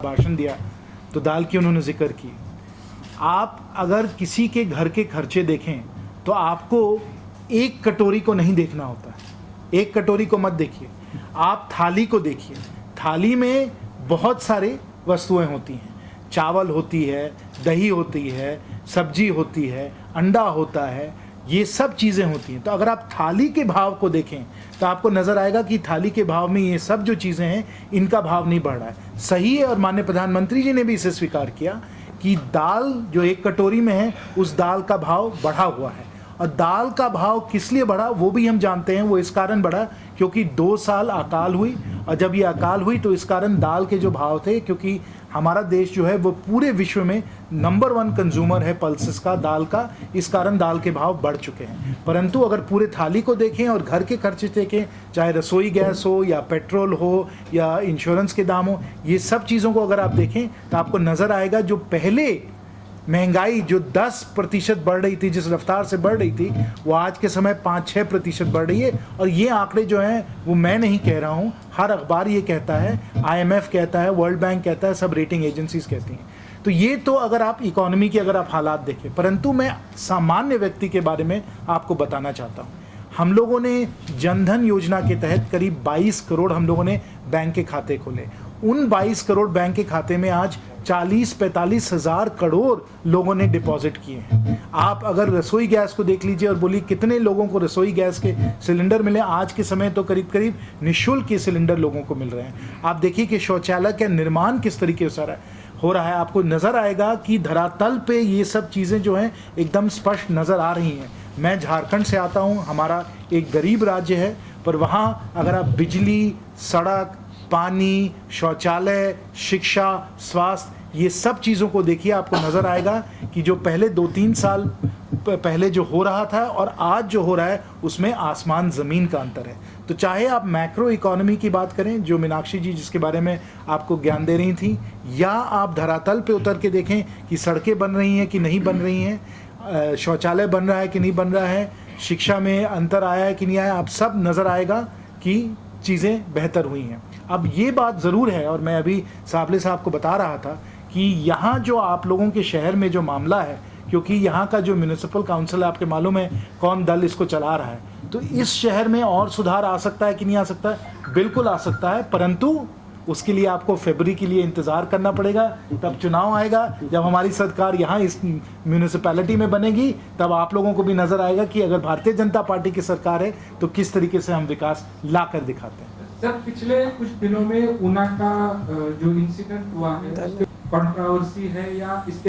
भाषण दिया तो दाल की उन्होंने जिक्र की। आप अगर किसी के घर के खर्चे देखें तो आपको एक कटोरी को नहीं देखना होता है, एक कटोरी को मत देखिए, आप थाली को देखिए। थाली में बहुत सारे वस्तुएं होती हैं, चावल होती है, दही होती है, सब्जी होती है, अंडा होता है, ये सब चीज़ें होती हैं। तो अगर आप थाली के भाव को देखें तो आपको नज़र आएगा कि थाली के भाव में ये सब जो चीज़ें हैं इनका भाव नहीं बढ़ रहा है। सही है, और माननीय प्रधानमंत्री जी ने भी इसे स्वीकार किया कि दाल जो एक कटोरी में है उस दाल का भाव बढ़ा हुआ है। और दाल का भाव किस लिए बढ़ा वो भी हम जानते हैं, वो इस कारण बढ़ा क्योंकि 2 साल अकाल हुई, और जब ये अकाल हुई तो इस कारण दाल के जो भाव थे, क्योंकि हमारा देश जो है वो पूरे विश्व में नंबर 1 कंज्यूमर है पल्सेस का, दाल का, इस कारण दाल के भाव बढ़ चुके हैं। परंतु अगर पूरे थाली को देखें और घर के खर्चे देखें, चाहे रसोई गैस हो या पेट्रोल हो या इंश्योरेंस के दाम हो, ये सब चीज़ों को अगर आप देखें तो आपको नज़र आएगा जो पहले महंगाई जो 10% बढ़ रही थी, जिस रफ्तार से बढ़ रही थी, वो आज के समय 5-6% बढ़ रही है। और ये आंकड़े जो हैं वो मैं नहीं कह रहा हूँ, हर अखबार ये कहता है, IMF कहता है, वर्ल्ड बैंक कहता है, सब रेटिंग एजेंसीज कहती हैं। तो ये तो अगर आप इकोनॉमी के अगर आप हालात देखें, परंतु मैं सामान्य व्यक्ति के बारे में आपको बताना चाहता हूँ। हम लोगों ने जनधन योजना के तहत करीब 22 करोड़ हम लोगों ने बैंक के खाते खोले। उन 22 करोड़ बैंक के खाते में आज 40-45 हज़ार करोड़ लोगों ने डिपॉजिट किए हैं। आप अगर रसोई गैस को देख लीजिए और बोलिए कितने लोगों को रसोई गैस के सिलेंडर मिले, आज के समय तो करीब करीब निःशुल्क के सिलेंडर लोगों को मिल रहे हैं। आप देखिए कि शौचालय का निर्माण किस तरीके से हो रहा है, आपको नज़र आएगा कि धरातल पे ये सब चीज़ें जो हैं एकदम स्पष्ट नज़र आ रही हैं। मैं झारखंड से आता हूँ, हमारा एक गरीब राज्य है, पर वहाँ अगर आप बिजली, सड़क, पानी, शौचालय, शिक्षा, स्वास्थ्य, ये सब चीज़ों को देखिए, आपको नज़र आएगा कि जो पहले 2-3 साल पहले जो हो रहा था और आज जो हो रहा है उसमें आसमान ज़मीन का अंतर है। तो चाहे आप मैक्रो इकोनॉमी की बात करें, जो मीनाक्षी जी जिसके बारे में आपको ज्ञान दे रही थी, या आप धरातल पे उतर के देखें कि सड़कें बन रही हैं कि नहीं बन रही हैं, शौचालय बन रहा है कि नहीं बन रहा है, शिक्षा में अंतर आया है कि नहीं आया, आप सब नज़र आएगा कि चीज़ें बेहतर हुई हैं। अब ये बात ज़रूर है, और मैं अभी साबले साहब को बता रहा था कि यहाँ जो आप लोगों के शहर में जो मामला है, क्योंकि यहाँ का जो म्यूनिसिपल काउंसिल है, आपके मालूम है कौन दल इसको चला रहा है, तो इस शहर में और सुधार आ सकता है कि नहीं आ सकता है? बिल्कुल आ सकता है, परंतु उसके लिए आपको फरवरी के लिए इंतज़ार करना पड़ेगा। तब चुनाव आएगा, जब हमारी सरकार यहाँ इस म्यूनिसिपैलिटी में बनेगी, तब आप लोगों को भी नज़र आएगा कि अगर भारतीय जनता पार्टी की सरकार है तो किस तरीके से हम विकास ला कर दिखाते हैं। सर, पिछले कुछ दिनों में ऊना का जो इंसिडेंट हुआ है, कंट्रोवर्सी है या इसके